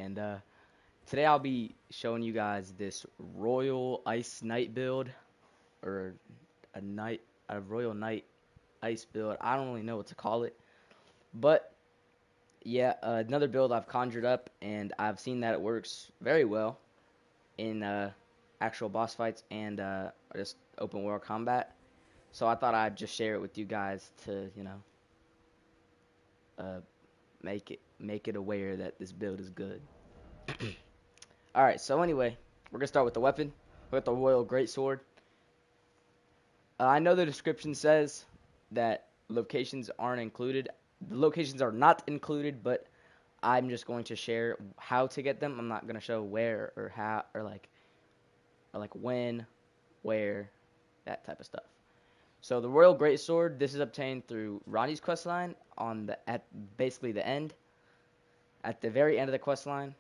and today I'll be showing you guys this Royal Ice Knight build, or a Knight, a Royal Knight Ice build. I don't really know what to call it, but yeah, another build I've conjured up, and I've seen that it works very well in actual boss fights and just open world combat. So I thought I'd just share it with you guys to, uh, make it aware that this build is good. Alright, so anyway, we're gonna start with the weapon. With the Royal Greatsword. I know the description says that locations aren't included. The locations are not included, but I'm just going to share how to get them. I'm not gonna show where or how or like when, where, that type of stuff. So the Royal Greatsword, this is obtained through Ronnie's questline at basically the end. At the very end of the questline,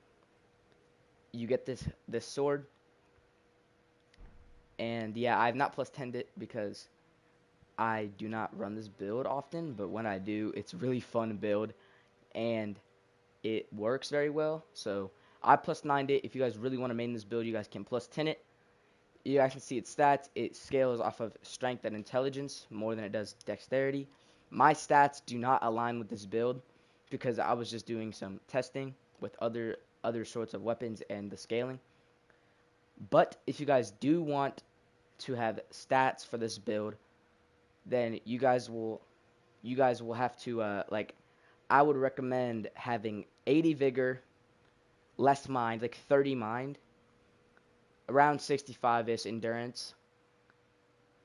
you get this sword. And yeah, I've not plus 10'd it because I do not run this build often, but when I do, it's really fun to build and it works very well. So I plus 9'd it. If you guys really want to main this build, you guys can plus 10 it. You guys can see its stats. It scales off of strength and intelligence more than it does dexterity. My stats do not align with this build because I was just doing some testing with other sorts of weapons and the scaling. But if you guys do want to have stats for this build, then you guys will have to I would recommend having 80 vigor, less mind, like 30 mind, around 65ish endurance,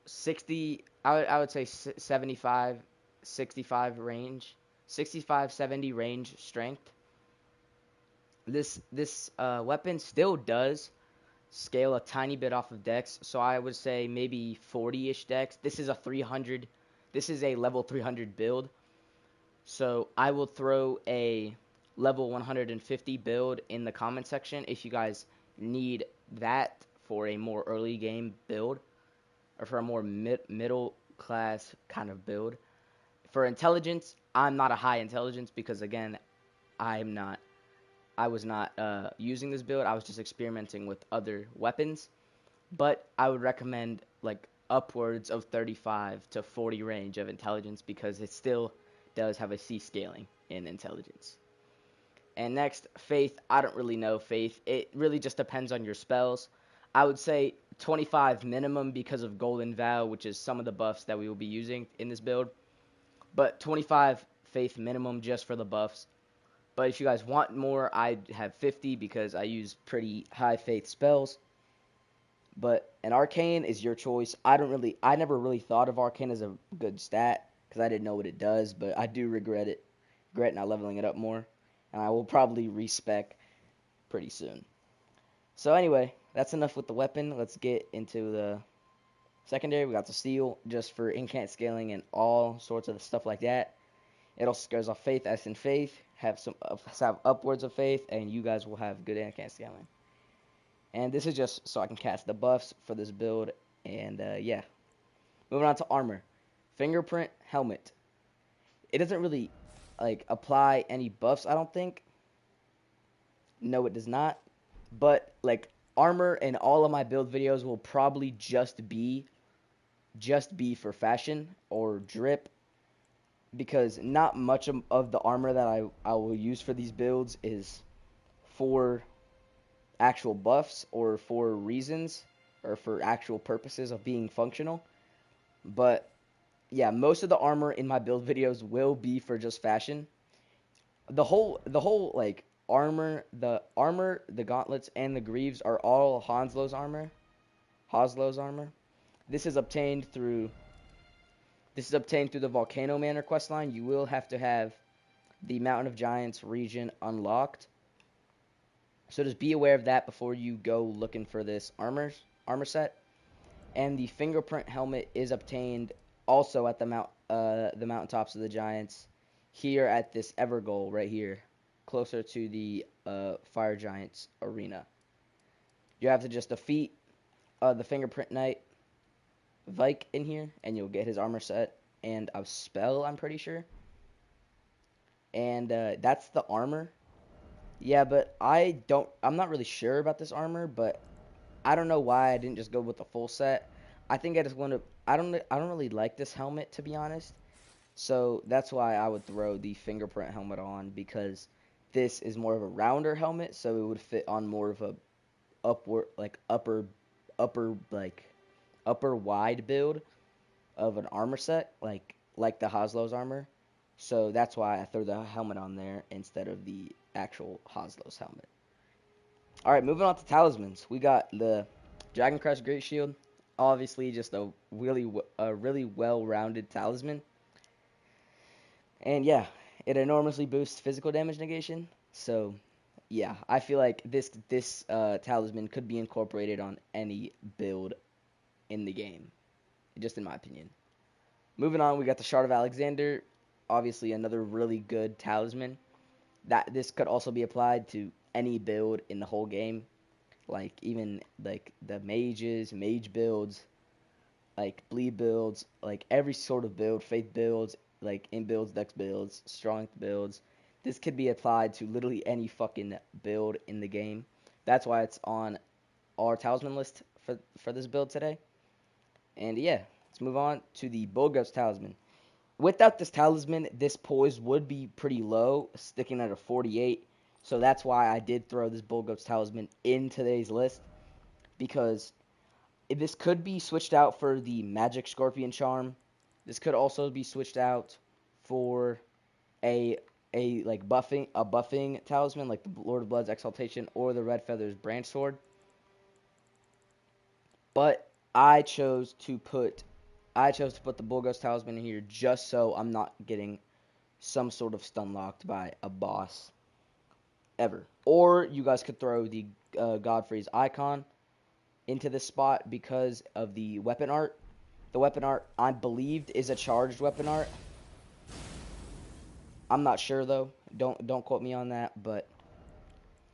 60 I would say 75 65 range, 65 70 range strength. This weapon still does scale a tiny bit off of dex, so I would say maybe 40ish dex. This is a level 300 build, so I will throw a level 150 build in the comment section if you guys need that for a more early game build, or for a more middle class kind of build. For intelligence, I'm not a high intelligence because, again, I was not using this build. I was just experimenting with other weapons. But I would recommend like upwards of 35 to 40 range of intelligence because it still does have a C scaling in intelligence. And next, faith. I don't really know faith. It really just depends on your spells. I would say 25 minimum because of Golden Vow, which is some of the buffs that we will be using in this build. But 25 faith minimum just for the buffs. But if you guys want more, I have 50 because I use pretty high faith spells. But an arcane is your choice. I never really thought of arcane as a good stat because I didn't know what it does, but I do regret not leveling it up more, and I will probably respec pretty soon. So anyway, that's enough with the weapon. Let's get into the secondary. We got the steel just for incant scaling and all sorts of stuff like that. It also goes off faith, as in faith. Have upwards of faith, and you guys will have good incant scaling. And this is just so I can cast the buffs for this build. And yeah, moving on to armor. Fingerprint helmet. It doesn't really apply any buffs, I don't think. No, it does not. But armor in all of my build videos will probably just be for fashion or drip, because not much of the armor that I will use for these builds is for actual buffs or for reasons or for actual purposes of being functional. But yeah, most of the armor in my build videos will be for just fashion. The whole armor, the gauntlets, and the greaves are all Hanslow's armor. This is obtained through the Volcano Manor questline. You will have to have the Mountain of Giants region unlocked. So just be aware of that before you go looking for this armor set. And the fingerprint helmet is obtained also at the mountaintops of the Giants, here at this Evergoal right here, closer to the Fire Giants arena. You have to just defeat the Fingerprint Knight Vike in here, and you'll get his armor set and a spell, I'm pretty sure. And that's the armor. Yeah, but I'm not really sure about this armor, but I don't know why I didn't just go with the full set. I think I just want to. I don't really like this helmet, to be honest. So that's why I would throw the fingerprint helmet on, because this is more of a rounder helmet, so it would fit on more of a upward like upper like upper wide build of an armor set, like the Haslow's armor. So that's why I threw the helmet on there instead of the actual Haslow's helmet. All right, moving on to talismans. We got the Dragon Crest Great Shield. Obviously, just a really well-rounded talisman. And yeah, it enormously boosts physical damage negation. So yeah, I feel like this talisman could be incorporated on any build in the game, just in my opinion. Moving on, we got the Shard of Alexander. Obviously, another really good talisman. That this could also be applied to any build in the whole game, like even like the mage builds, like bleed builds, like every sort of build, faith builds, like in builds, dex builds, strength builds. This could be applied to literally any fucking build in the game. That's why it's on our talisman list for this build today. And yeah, let's move on to the Bulgot's talisman. Without this talisman, this poise would be pretty low, sticking at a 48. So that's why I did throw this Bulgot's talisman in today's list, because this could be switched out for the Magic Scorpion Charm. This could also be switched out for a buffing talisman like the Lord of Blood's Exaltation or the Red Feather's Branch Sword. But I chose to put the Bulgos talisman in here just so I'm not getting some sort of stun locked by a boss ever. Or you guys could throw the Godfrey's icon into this spot because of the weapon art. The weapon art, I believed, is a charged weapon art. I'm not sure though. Don't quote me on that, but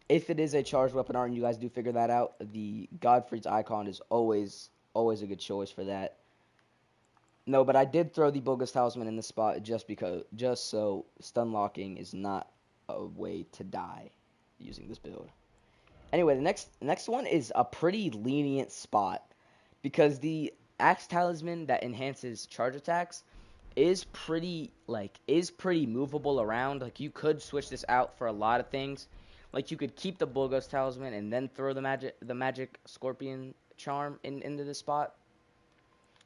if it is a charged weapon art and you guys do figure that out, the Godfrey's icon is always a good choice for that. No, but I did throw the Bogus Talisman in this spot just so stun locking is not a way to die using this build. Anyway, the next one is a pretty lenient spot, because the Axe Talisman that enhances charge attacks is pretty movable around. Like, you could switch this out for a lot of things. Like, you could keep the Bulgos Talisman and then throw the magic Scorpion Charm into this spot.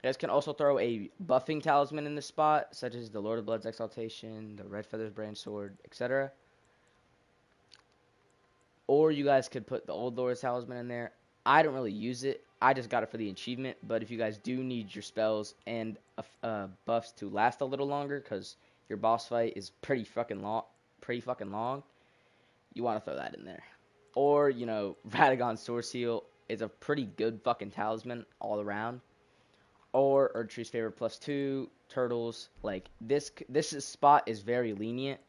You guys can also throw a buffing talisman in this spot, such as the Lord of Blood's Exaltation, the Red Feather's Branch Sword, etc. Or you guys could put the Old Lord's Talisman in there. I don't really use it. I just got it for the achievement. But if you guys do need your spells and buffs to last a little longer, because your boss fight is pretty fucking long, you want to throw that in there. Or, Radagon's Sword Seal is a pretty good fucking talisman all around. Or Erdtree's Favorite +2, Turtles. Like, this spot is very lenient.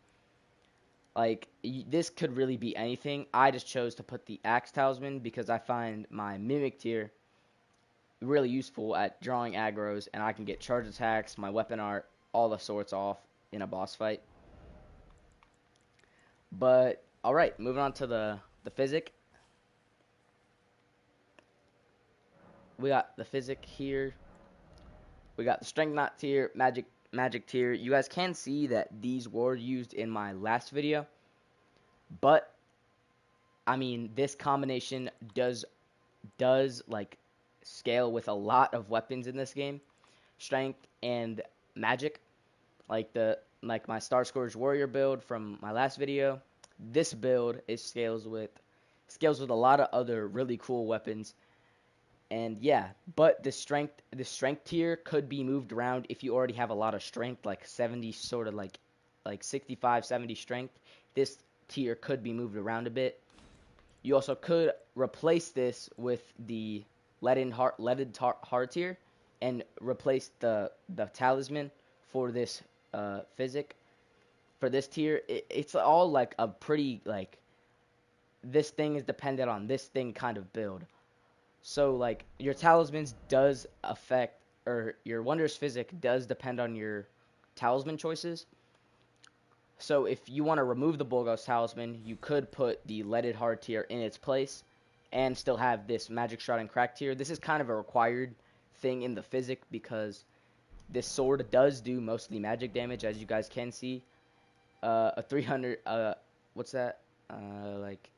Like, this could really be anything. I just chose to put the Axe Talisman because I find my Mimic tier really useful at drawing aggros, and I can get charge attacks, my weapon art, all the sorts off in a boss fight. But, alright, moving on to the Physic. We got the Physic here. We got the Strength Knot tier, Magic tier. You guys can see that these were used in my last video. But, I mean, this combination does like scale with a lot of weapons in this game. Strength and Magic. Like my Star Scourge Warrior build from my last video. This build scales with a lot of other really cool weapons. And yeah, but the strength tier could be moved around if you already have a lot of strength, like 70, sort of like 65, 70 strength. This tier could be moved around a bit. You also could replace this with the leaded heart tier and replace the talisman for this Physic. For this tier, it's all like a pretty, like, this thing is dependent on this thing kind of build. So, like, your talismans does affect, or your Wondrous Physic does depend on your talisman choices. So if you want to remove the Bulgos Talisman, you could put the leaded hard tier in its place and still have this Magic Shroud and Crack tier. This is kind of a required thing in the Physic because this sword does do mostly magic damage, as you guys can see. A 300, what's that? Like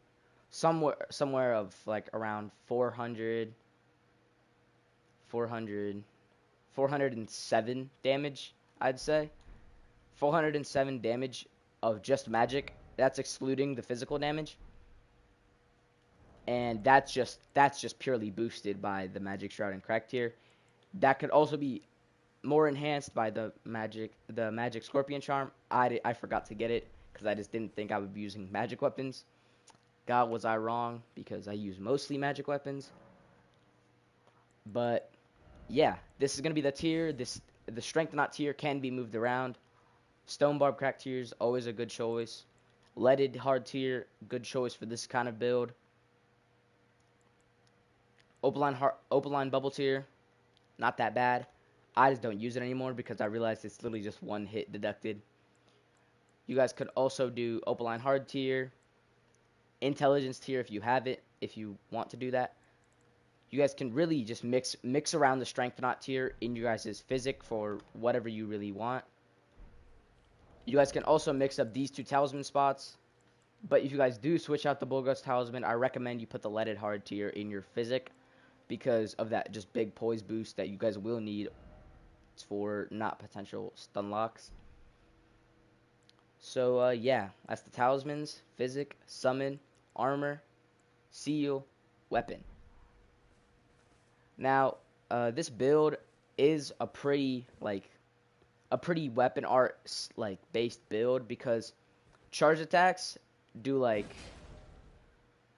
somewhere of like around 407 damage, I'd say. 407 damage of just magic. That's excluding the physical damage. And that's just purely boosted by the Magic Shroud and Crack tier. That could also be more enhanced by the magic Scorpion Charm. I forgot to get it because I just didn't think I would be using magic weapons. God, was I wrong, because I use mostly magic weapons. But yeah, this is gonna be the tier. The Strength Knot tier can be moved around. Stone Barb Crack tier is always a good choice. Leaded hard tier, good choice for this kind of build. Opaline Bubble tier, not that bad. I just don't use it anymore because I realized it's literally just one hit deducted. You guys could also do Opaline Hard tier, Intelligence tier if you have it, if you want to do that. You guys can really just mix around the Strength Knot tier in your guys' Physic for whatever you really want. You guys can also mix up these two talisman spots. But if you guys do switch out the Bulgos Talisman, I recommend you put the Leaded Hard tier in your Physic because of that just big poise boost that you guys will need for not potential stun locks. So yeah, that's the talismans: Physic, Summon, Armor, Seal, Weapon. Now, this build is a pretty weapon art based build because charge attacks do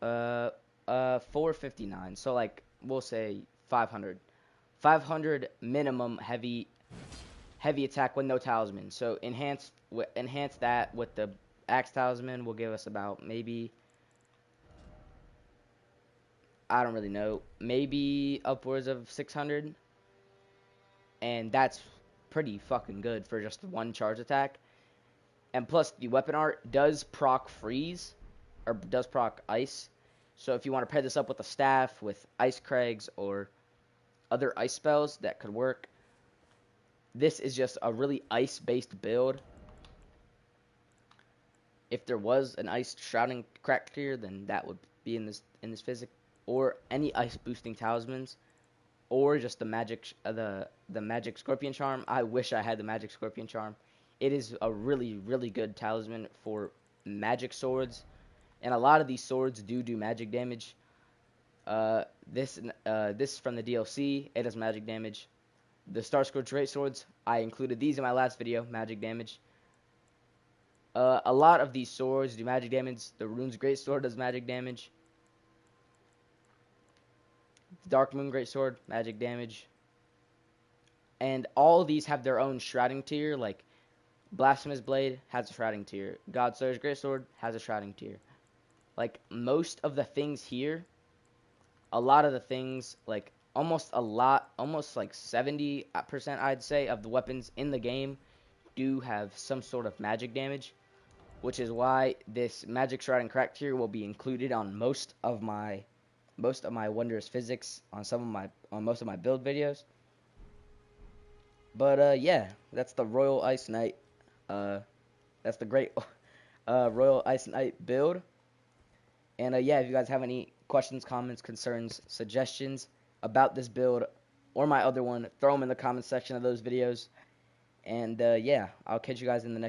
459. So like we'll say 500 minimum heavy attack with no talisman. So enhance that with the axe talisman will give us about maybe, I don't really know, maybe upwards of 600, and that's pretty fucking good for just one charge attack. And plus the weapon art does proc freeze, or does proc ice. So if you want to pair this up with a staff, with ice crags, or other ice spells, that could work. This is just a really ice-based build. If there was an ice shrouding crack tier, then that would be in this Physic, or any ice boosting talismans, or just the magic Scorpion Charm. I wish I had the magic Scorpion Charm. It is a really good talisman for magic swords, and a lot of these swords do magic damage. This from the DLC, it does magic damage. The Star Scourge Great Swords, I included these in my last video, magic damage. A lot of these swords do magic damage. The Rune's Great Sword does magic damage. The Dark Moon Great Sword, magic damage. And all these have their own shrouding tier, like Blasphemous Blade has a shrouding tier. Godslayer's Great Sword has a shrouding tier. Like most of the things here, a lot of the things, like almost like 70% I'd say of the weapons in the game do have some sort of magic damage, which is why this Magic Shroud and Crack tier will be included on most of my Wondrous Physics, on most of my build videos. But yeah, that's the Royal Ice Knight. That's the great Royal Ice Knight build. And yeah, if you guys have any questions, comments, concerns, suggestions about this build or my other one, throw them in the comment section of those videos. And yeah, I'll catch you guys in the next